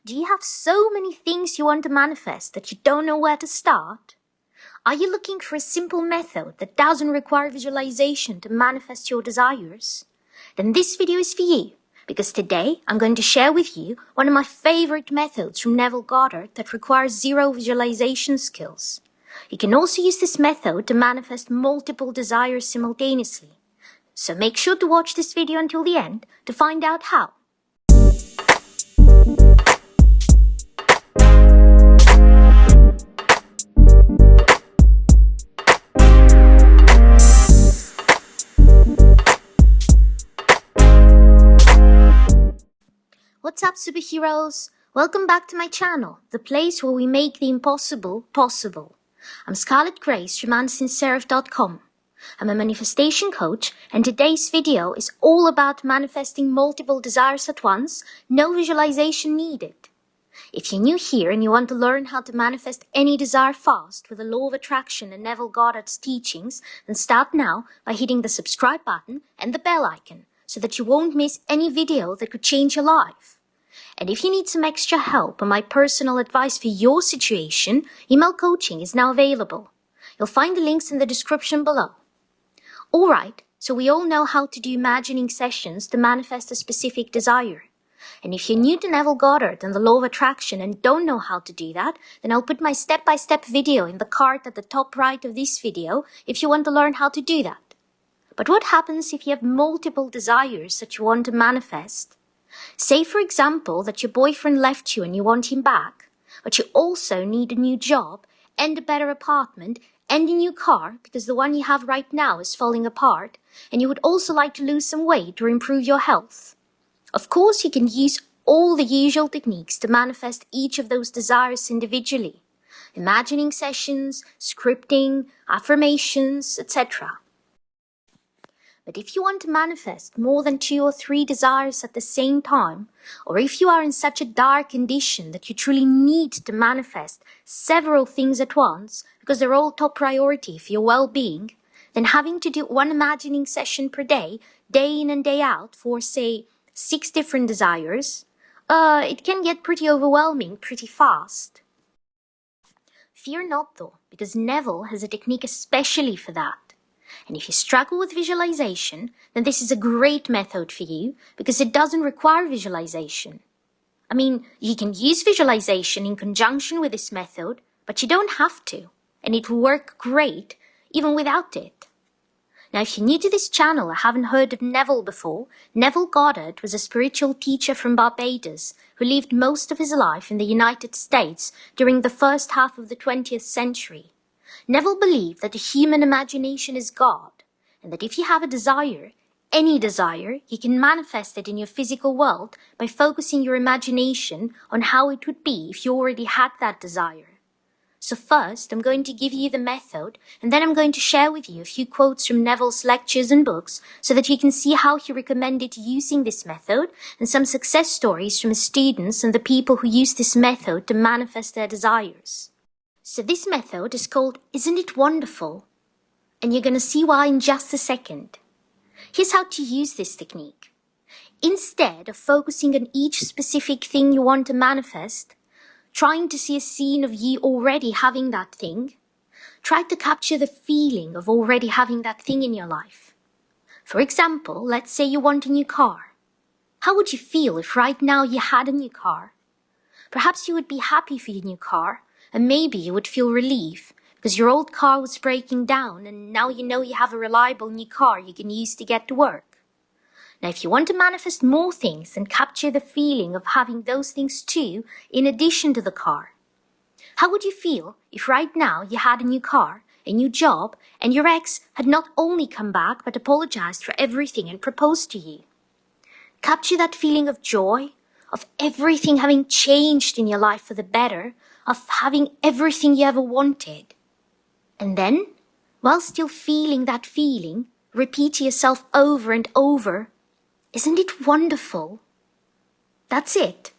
Do you have so many things you want to manifest that you don't know where to start? Are you looking for a simple method that doesn't require visualization to manifest your desires? Then this video is for you, because today I'm going to share with you one of my favorite methods from Neville Goddard that requires zero visualization skills. You can also use this method to manifest multiple desires simultaneously. So make sure to watch this video until the end to find out how. What's up, superheroes? Welcome back to my channel, the place where we make the impossible possible. I'm Scarlet Grace from AnSinserif.com. I'm a manifestation coach, and today's video is all about manifesting multiple desires at once, no visualization needed. If you're new here and you want to learn how to manifest any desire fast with the law of attraction and Neville Goddard's teachings, then start now by hitting the subscribe button and the bell icon so that you won't miss any video that could change your life. And if you need some extra help or my personal advice for your situation, email coaching is now available. You'll find the links in the description below. Alright, so we all know how to do imagining sessions to manifest a specific desire. And if you're new to Neville Goddard and the law of attraction and don't know how to do that, then I'll put my step-by-step video in the card at the top right of this video if you want to learn how to do that. But what happens if you have multiple desires that you want to manifest? Say, for example, that your boyfriend left you and you want him back, but you also need a new job and a better apartment and a new car because the one you have right now is falling apart, and you would also like to lose some weight or improve your health. Of course, you can use all the usual techniques to manifest each of those desires individually. Imagining sessions, scripting, affirmations, etc. But if you want to manifest more than 2 or 3 desires at the same time, or if you are in such a dark condition that you truly need to manifest several things at once because they're all top priority for your well-being, then having to do one imagining session per day, day in and day out for, say, 6 different desires, it can get pretty overwhelming pretty fast. Fear not though, because Neville has a technique especially for that. And if you struggle with visualization, then this is a great method for you because it doesn't require visualization. I mean, you can use visualization in conjunction with this method, but you don't have to, and it will work great even without it. Now, if you're new to this channel or haven't heard of Neville before, Neville Goddard was a spiritual teacher from Barbados who lived most of his life in the United States during the first half of the 20th century. Neville believed that the human imagination is God, and that if you have a desire, any desire, you can manifest it in your physical world by focusing your imagination on how it would be if you already had that desire. So first, I'm going to give you the method, and then I'm going to share with you a few quotes from Neville's lectures and books so that you can see how he recommended using this method and some success stories from his students and the people who use this method to manifest their desires. So this method is called Isn't It Wonderful? And you're going to see why in just a second. Here's how to use this technique. Instead of focusing on each specific thing you want to manifest, trying to see a scene of you already having that thing, try to capture the feeling of already having that thing in your life. For example, let's say you want a new car. How would you feel if right now you had a new car? Perhaps you would be happy for your new car, and maybe you would feel relief because your old car was breaking down and now you know you have a reliable new car you can use to get to work. Now, if you want to manifest more things and capture the feeling of having those things too, in addition to the car, how would you feel if right now you had a new car, a new job, and your ex had not only come back but apologized for everything and proposed to you? Capture that feeling of joy, of everything having changed in your life for the better, of having everything you ever wanted. And then, while still feeling that feeling, repeat to yourself over and over, Isn't it wonderful? That's it.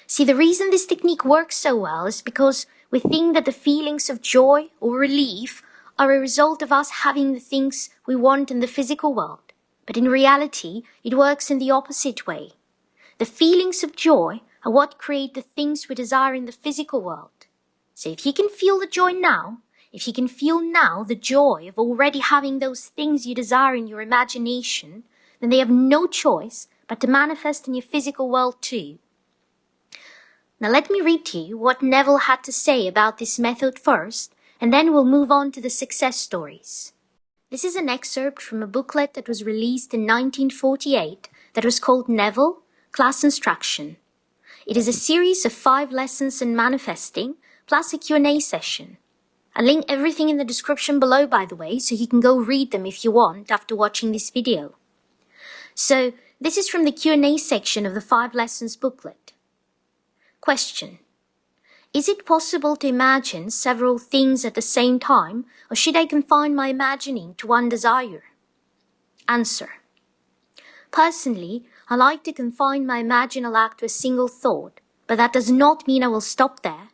See, the reason this technique works so well is because we think that the feelings of joy or relief are a result of us having the things we want in the physical world. But in reality, it works in the opposite way. The feelings of joy are what create the things we desire in the physical world. So if you can feel the joy now, if you can feel now the joy of already having those things you desire in your imagination, then they have no choice but to manifest in your physical world too. Now let me read to you what Neville had to say about this method first, and then we'll move on to the success stories. This is an excerpt from a booklet that was released in 1948 that was called Neville, Class Instruction. It is a series of 5 lessons in manifesting, plus a Q&A session. I'll link everything in the description below, by the way, so you can go read them if you want after watching this video. So, this is from the Q&A section of the 5 lessons booklet. Question: is it possible to imagine several things at the same time, or should I confine my imagining to one desire? Answer: personally, I like to confine my imaginal act to a single thought, but that does not mean I will stop there.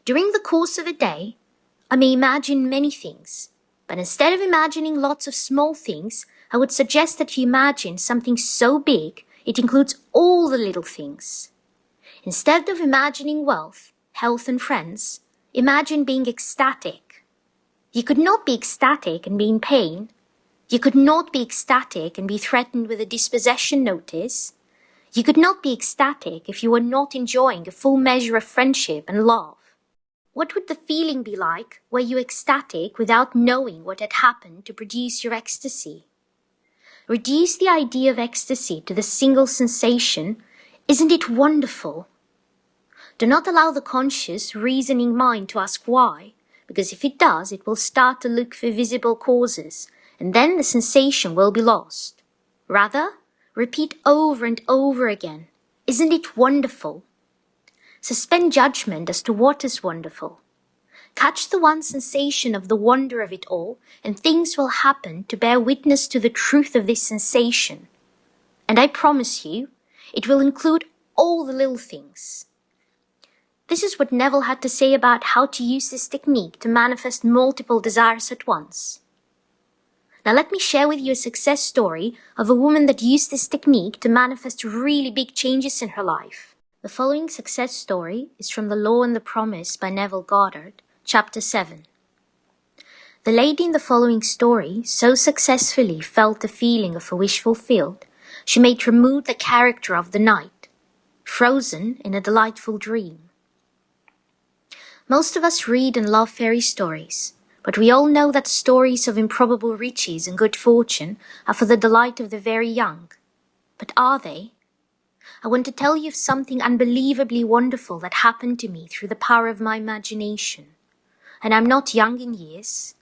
During the course of a day, I may imagine many things, but instead of imagining lots of small things, I would suggest that you imagine something so big it includes all the little things. Instead of imagining wealth, health and friends, imagine being ecstatic. You could not be ecstatic and be in pain. You could not be ecstatic and be threatened with a dispossession notice. You could not be ecstatic if you were not enjoying a full measure of friendship and love. What would the feeling be like were you ecstatic without knowing what had happened to produce your ecstasy? Reduce the idea of ecstasy to the single sensation. Isn't it wonderful? Do not allow the conscious, reasoning mind to ask why, because if it does, it will start to look for visible causes, and then the sensation will be lost. Rather, repeat over and over again, isn't it wonderful? Suspend judgment as to what is wonderful. Catch the one sensation of the wonder of it all, and things will happen to bear witness to the truth of this sensation. And I promise you, it will include all the little things. This is what Neville had to say about how to use this technique to manifest multiple desires at once. Now let me share with you a success story of a woman that used this technique to manifest really big changes in her life. The following success story is from The Law and the Promise by Neville Goddard, Chapter 7. The lady in the following story so successfully felt the feeling of a wish fulfilled, she made remove the character of the night, frozen in a delightful dream. Most of us read and love fairy stories, but we all know that stories of improbable riches and good fortune are for the delight of the very young. But are they? I want to tell you of something unbelievably wonderful that happened to me through the power of my imagination. And I'm not young in years.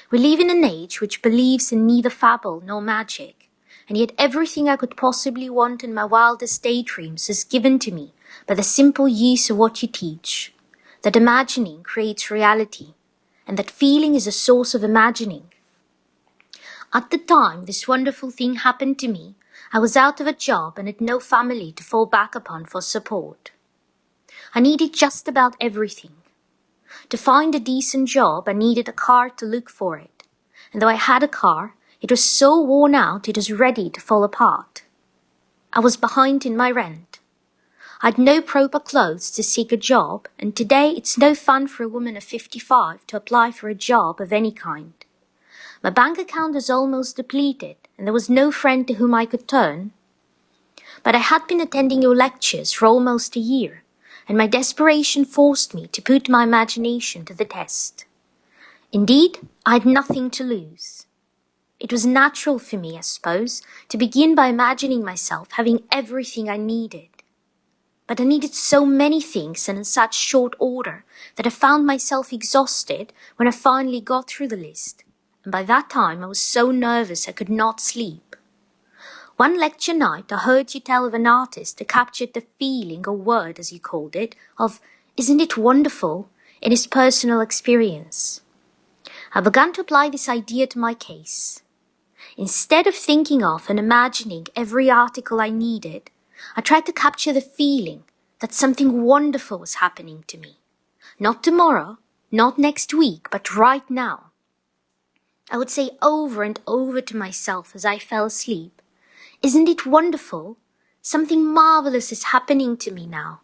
We live in an age which believes in neither fable nor magic, and yet everything I could possibly want in my wildest daydreams is given to me by the simple use of what you teach. That imagining creates reality, and that feeling is a source of imagining. At the time this wonderful thing happened to me, I was out of a job and had no family to fall back upon for support. I needed just about everything. To find a decent job, I needed a car to look for it, and though I had a car, it was so worn out it was ready to fall apart. I was behind in my rent. I had no proper clothes to seek a job, and today it's no fun for a woman of 55 to apply for a job of any kind. My bank account was almost depleted, and there was no friend to whom I could turn. But I had been attending your lectures for almost a year, and my desperation forced me to put my imagination to the test. Indeed, I had nothing to lose. It was natural for me, I suppose, to begin by imagining myself having everything I needed. But I needed so many things and in such short order that I found myself exhausted when I finally got through the list, and by that time I was so nervous I could not sleep. One lecture night I heard you tell of an artist who captured the feeling, or word as you called it, of "isn't it wonderful?" in his personal experience. I began to apply this idea to my case. Instead of thinking of and imagining every article I needed, I tried to capture the feeling that something wonderful was happening to me. Not tomorrow, not next week, but right now. I would say over and over to myself as I fell asleep, "Isn't it wonderful? Something marvelous is happening to me now.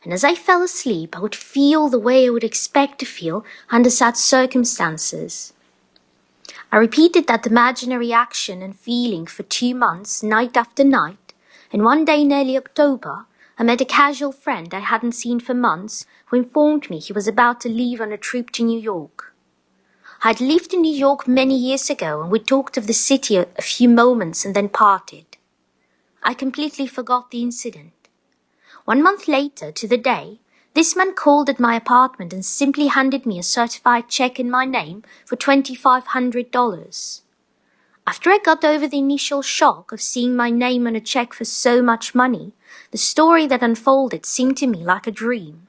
And as I fell asleep, I would feel the way I would expect to feel under such circumstances. I repeated that imaginary action and feeling for 2 months, night after night, and one day in early October, I met a casual friend I hadn't seen for months who informed me he was about to leave on a trip to New York. I had lived in New York many years ago, and we talked of the city a few moments and then parted. I completely forgot the incident. 1 month later, to the day, this man called at my apartment and simply handed me a certified check in my name for $2,500. After I got over the initial shock of seeing my name on a check for so much money, the story that unfolded seemed to me like a dream.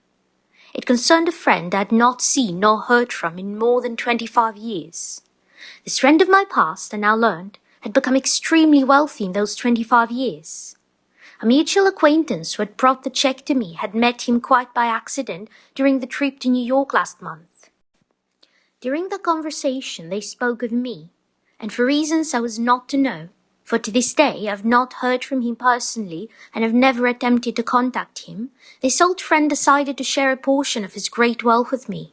It concerned a friend I had not seen nor heard from in more than 25 years. This friend of my past, I now learned, had become extremely wealthy in those 25 years. A mutual acquaintance who had brought the check to me had met him quite by accident during the trip to New York last month. During the conversation, they spoke of me, and for reasons I was not to know, for to this day I have not heard from him personally and have never attempted to contact him, this old friend decided to share a portion of his great wealth with me.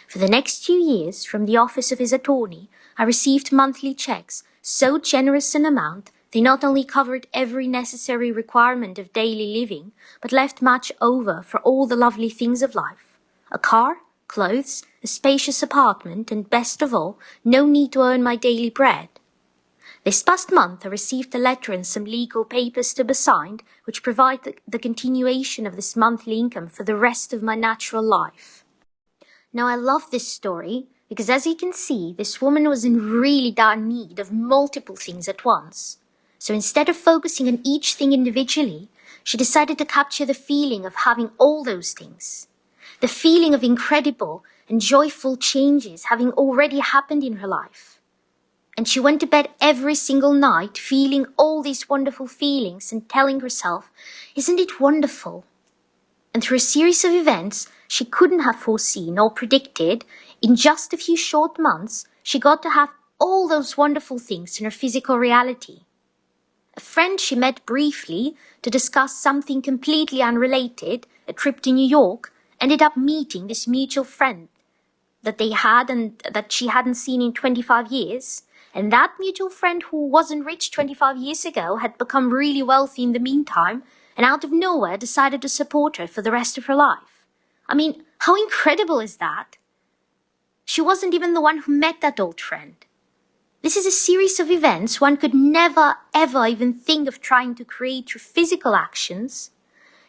For the next 2 years, from the office of his attorney, I received monthly checks so generous in amount they not only covered every necessary requirement of daily living, but left much over for all the lovely things of life. A car, clothes, a spacious apartment, and best of all, no need to earn my daily bread. This past month I received a letter and some legal papers to be signed, which provide the continuation of this monthly income for the rest of my natural life. Now I love this story because, as you can see, this woman was in really dire need of multiple things at once. So instead of focusing on each thing individually, she decided to capture the feeling of having all those things. The feeling of incredible and joyful changes having already happened in her life. And she went to bed every single night feeling all these wonderful feelings and telling herself, "Isn't it wonderful?" And through a series of events she couldn't have foreseen or predicted, in just a few short months, she got to have all those wonderful things in her physical reality. A friend she met briefly to discuss something completely unrelated, a trip to New York, ended up meeting this mutual friend that they had and that she hadn't seen in 25 years. And that mutual friend who wasn't rich 25 years ago had become really wealthy in the meantime, and out of nowhere decided to support her for the rest of her life. I mean, how incredible is that? She wasn't even the one who met that old friend. This is a series of events one could never, ever even think of trying to create through physical actions.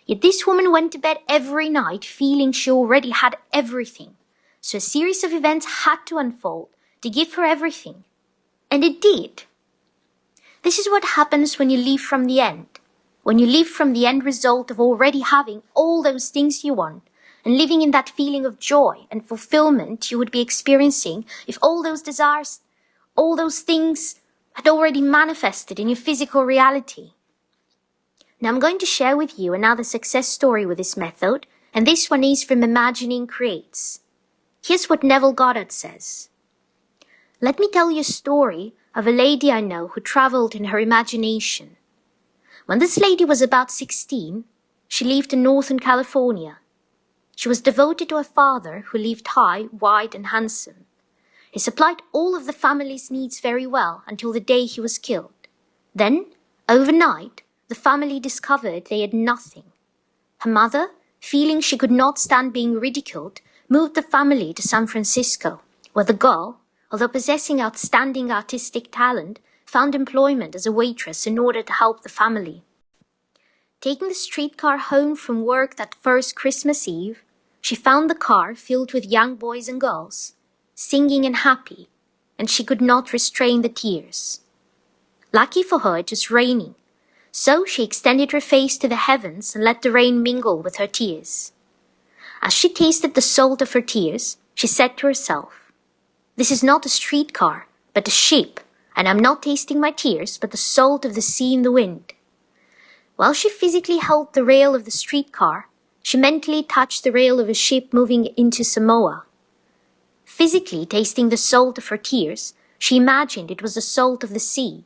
Yet this woman went to bed every night feeling she already had everything. So a series of events had to unfold to give her everything. And it did. This is what happens when you live from the end. When you live from the end result of already having all those things you want, and living in that feeling of joy and fulfillment you would be experiencing if all those desires, all those things had already manifested in your physical reality. Now I'm going to share with you another success story with this method, and this one is from Imagining Creates. Here's what Neville Goddard says. Let me tell you a story of a lady I know who traveled in her imagination. When this lady was about 16, she lived in Northern California. She was devoted to her father, who lived high, wide, and handsome. He supplied all of the family's needs very well until the day he was killed. Then, overnight, the family discovered they had nothing. Her mother, feeling she could not stand being ridiculed, moved the family to San Francisco, where the girl, although possessing outstanding artistic talent, found employment as a waitress in order to help the family. Taking the streetcar home from work that first Christmas Eve, she found the car filled with young boys and girls, singing and happy, and she could not restrain the tears. Lucky for her, it was raining, so she extended her face to the heavens and let the rain mingle with her tears. As she tasted the salt of her tears, she said to herself, "This is not a streetcar, but a ship, and I'm not tasting my tears, but the salt of the sea and the wind." While she physically held the rail of the streetcar, she mentally touched the rail of a ship moving into Samoa. Physically tasting the salt of her tears, she imagined it was the salt of the sea.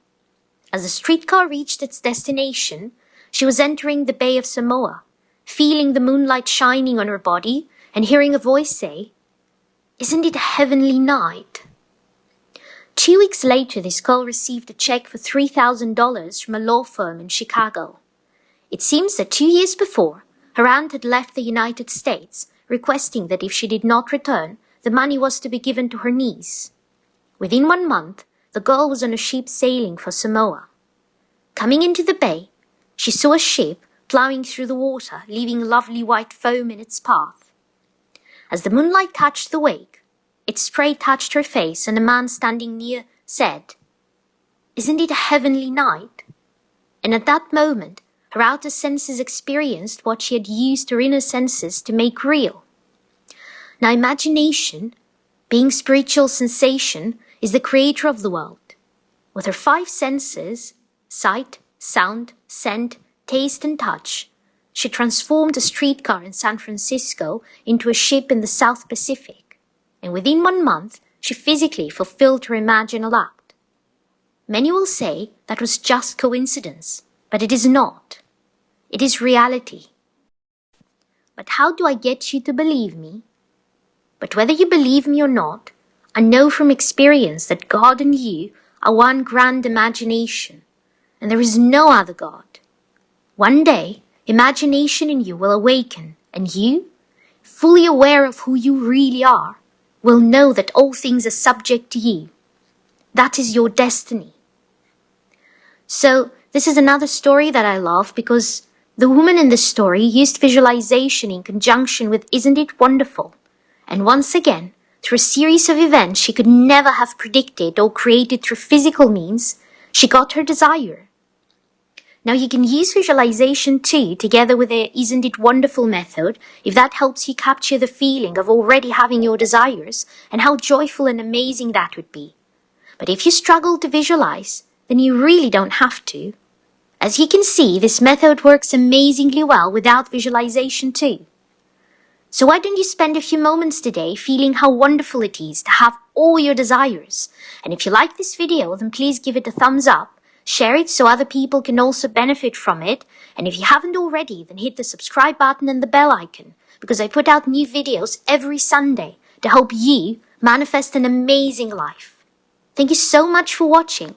As the streetcar reached its destination, she was entering the Bay of Samoa, feeling the moonlight shining on her body and hearing a voice say, "Isn't it a heavenly night?" 2 weeks later, this girl received a check for $3,000 from a law firm in Chicago. It seems that 2 years before, her aunt had left the United States, requesting that if she did not return, the money was to be given to her niece. Within 1 month, the girl was on a ship sailing for Samoa. Coming into the bay, she saw a ship plowing through the water, leaving lovely white foam in its path. As the moonlight touched the wake, its spray touched her face, and a man standing near said, "Isn't it a heavenly night?" And at that moment, her outer senses experienced what she had used her inner senses to make real. Now, imagination, being spiritual sensation, is the creator of the world. With her 5 senses, sight, sound, scent, taste, and touch, she transformed a streetcar in San Francisco into a ship in the South Pacific, and within 1 month, she physically fulfilled her imaginal act. Many will say that was just coincidence, but it is not. It is reality. But how do I get you to believe me? But whether you believe me or not, I know from experience that God and you are one grand imagination, and there is no other God. One day, imagination in you will awaken, and you, fully aware of who you really are, will know that all things are subject to you. That is your destiny. So, this is another story that I love because the woman in the story used visualization in conjunction with "Isn't it wonderful?" And once again, through a series of events she could never have predicted or created through physical means, she got her desire. Now you can use visualization too, together with the "Isn't it wonderful?" method, if that helps you capture the feeling of already having your desires and how joyful and amazing that would be. But if you struggle to visualize, then you really don't have to. As you can see, this method works amazingly well without visualization too. So why don't you spend a few moments today feeling how wonderful it is to have all your desires? And if you like this video, then please give it a thumbs up, share it so other people can also benefit from it, and if you haven't already, then hit the subscribe button and the bell icon, because I put out new videos every Sunday to help you manifest an amazing life. Thank you so much for watching.